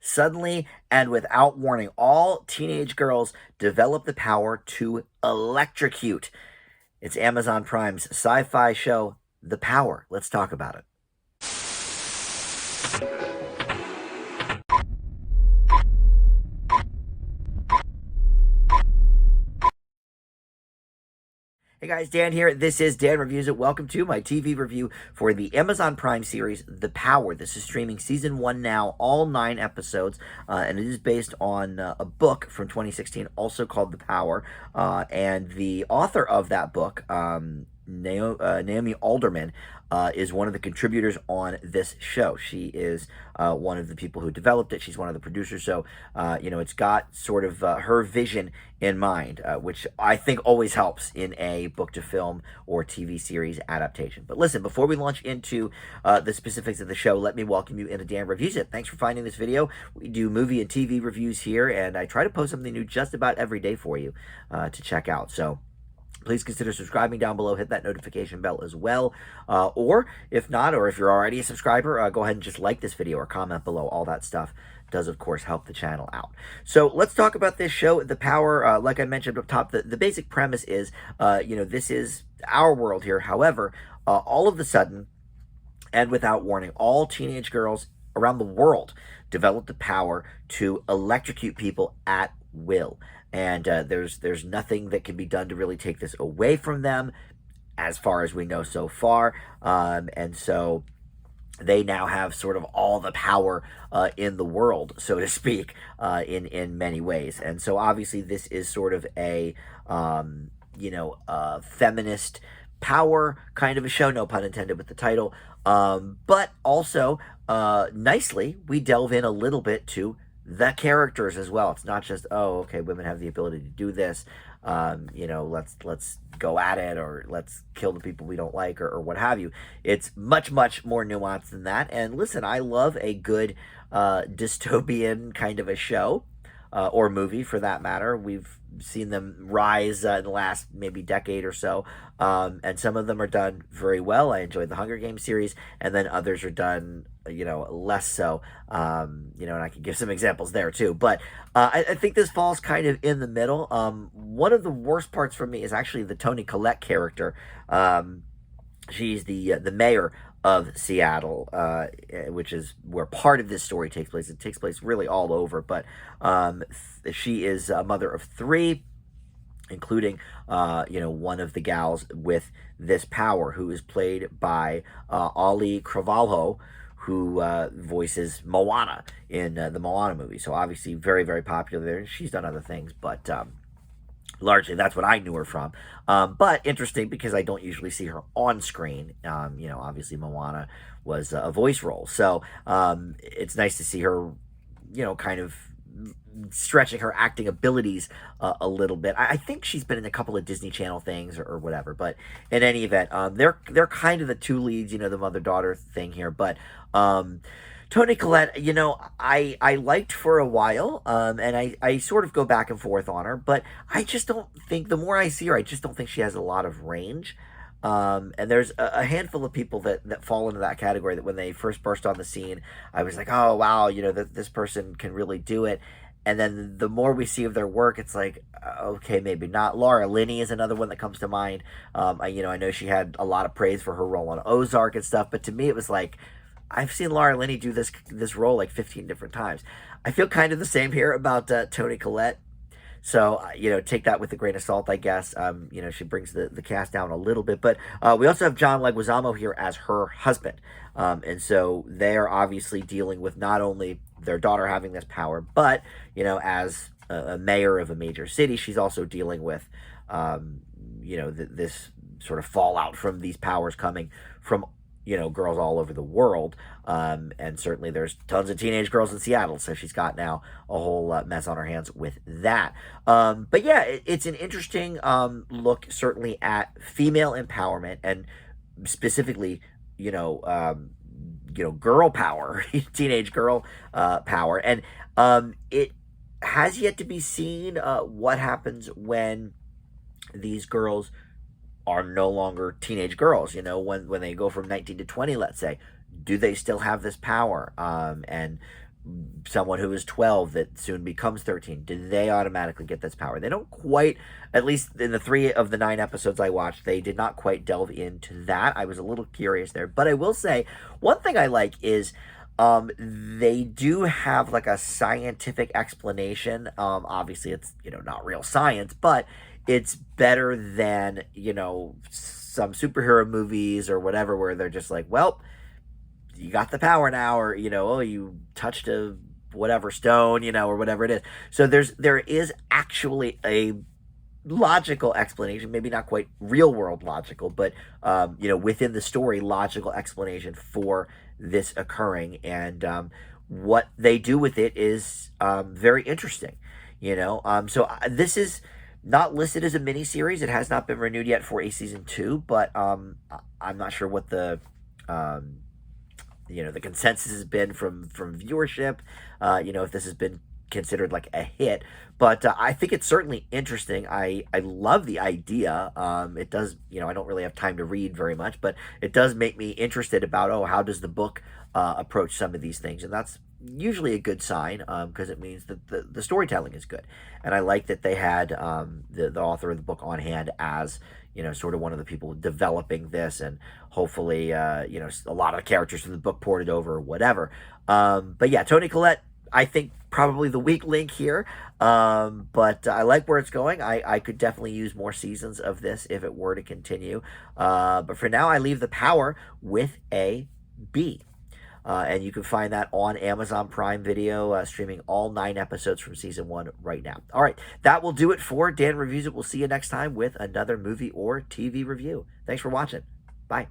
Suddenly and without warning, all teenage girls develop the power to electrocute. It's Amazon Prime's sci-fi show, The Power. Let's talk about it. Hey guys, Dan here. This is Dan Reviews It. Welcome to my TV review for the Amazon Prime series, The Power. This is streaming season 1 now, all 9 episodes, and it is based on a book from 2016, also called The Power. And the author of that book, Naomi Alderman, is one of the contributors on this show. She is one of the people who developed it. She's one of the producers. So, it's got sort of her vision in mind, which I think always helps in a book to film or TV series adaptation. But listen, before we launch into the specifics of the show, let me welcome you into Dan Reviews It. Thanks for finding this video. We do movie and TV reviews here, and I try to post something new just about every day for you to check out. So, please consider subscribing down below. Hit that notification bell as well. Or if not, or if you're already a subscriber, go ahead and just like this video or comment below. All that stuff does, of course, help the channel out. So let's talk about this show, The Power. Like I mentioned up top, the basic premise is, this is our world here. However, all of a sudden, and without warning, all teenage girls around the world develop the power to electrocute people at will. And there's nothing that can be done to really take this away from them, as far as we know so far. And so they now have sort of all the power in the world, so to speak, in many ways. And so obviously this is sort of a feminist power kind of a show, no pun intended with the title. But also, nicely, we delve in a little bit to the characters as well. It's not just, oh, okay, women have the ability to do this. Let's go at it, or let's kill the people we don't like, or what have you. It's much, much more nuanced than that. And listen, I love a good dystopian kind of a show, or movie for that matter. We've seen them rise in the last maybe decade or so, and some of them are done very well. I enjoyed the Hunger Games series, and then others are done less so, and I can give some examples there too. But I think this falls kind of in the middle. One of the worst parts for me is actually the Toni Collette character. She's the mayor of Seattle, which is where part of this story takes place. It takes place really all over, but she is a mother of 3, including one of the gals with this power, who is played by Ali Cravalho, who voices Moana in the Moana movie. So obviously very, very popular there. She's done other things, but largely that's what I knew her from. But interesting, because I don't usually see her on screen. Obviously Moana was a voice role. So it's nice to see her, kind of stretching her acting abilities a little bit. I think she's been in a couple of Disney Channel things or whatever, but in any event, they're kind of the two leads, the mother-daughter thing here. But Toni Collette, I liked for a while, and I sort of go back and forth on her, but I just don't think, the more I see her, I just don't think she has a lot of range. And there's a handful of people that fall into that category, that when they first burst on the scene, I was like, oh, wow, this person can really do it. And then the more we see of their work, it's like, okay, maybe not. Laura Linney is another one that comes to mind. I know she had a lot of praise for her role on Ozark and stuff, but to me it was like, I've seen Laura Linney do this role like 15 different times. I feel kind of the same here about Toni Collette. So, take that with a grain of salt, I guess. She brings the cast down a little bit. But we also have John Leguizamo here as her husband. And so they are obviously dealing with not only their daughter having this power, but, as a mayor of a major city, she's also dealing with, this sort of fallout from these powers coming from girls all over the world. And certainly there's tons of teenage girls in Seattle, so she's got now a whole mess on her hands with that. But yeah, it's an interesting look, certainly, at female empowerment, and specifically, girl power, teenage girl power. And it has yet to be seen what happens when these girls are no longer teenage girls, when they go from 19 to 20, let's say. Do they still have this power? And someone who is 12 that soon becomes 13, do they automatically get this power? They don't quite, at least in the 3 of the 9 episodes I watched, they did not quite delve into that. I was a little curious there. But I will say, one thing I like is they do have like a scientific explanation. Obviously, it's, not real science, but it's better than, some superhero movies or whatever where they're just like, well, you got the power now, or oh, you touched a whatever stone, or whatever it is. So there is actually a logical explanation, maybe not quite real world logical, but within the story, logical explanation for this occurring, and what they do with it is very interesting. So this is not listed as a mini series. It has not been renewed yet for a season 2, but I'm not sure what the the consensus has been from viewership, if this has been considered like a hit, but I think it's certainly interesting. I love the idea. It does, I don't really have time to read very much, but it does make me interested about, how does the book approach some of these things, and that's usually a good sign, because it means that the storytelling is good. And I like that they had the author of the book on hand as sort of one of the people developing this, and hopefully, a lot of the characters from the book ported over or whatever. But yeah, Toni Collette, I think probably the weak link here, but I like where it's going. I could definitely use more seasons of this if it were to continue. But for now, I leave The Power with a B. And you can find that on Amazon Prime Video, streaming all 9 episodes from season 1 right now. All right, that will do it for Dan Reviews It. We'll see you next time with another movie or TV review. Thanks for watching. Bye.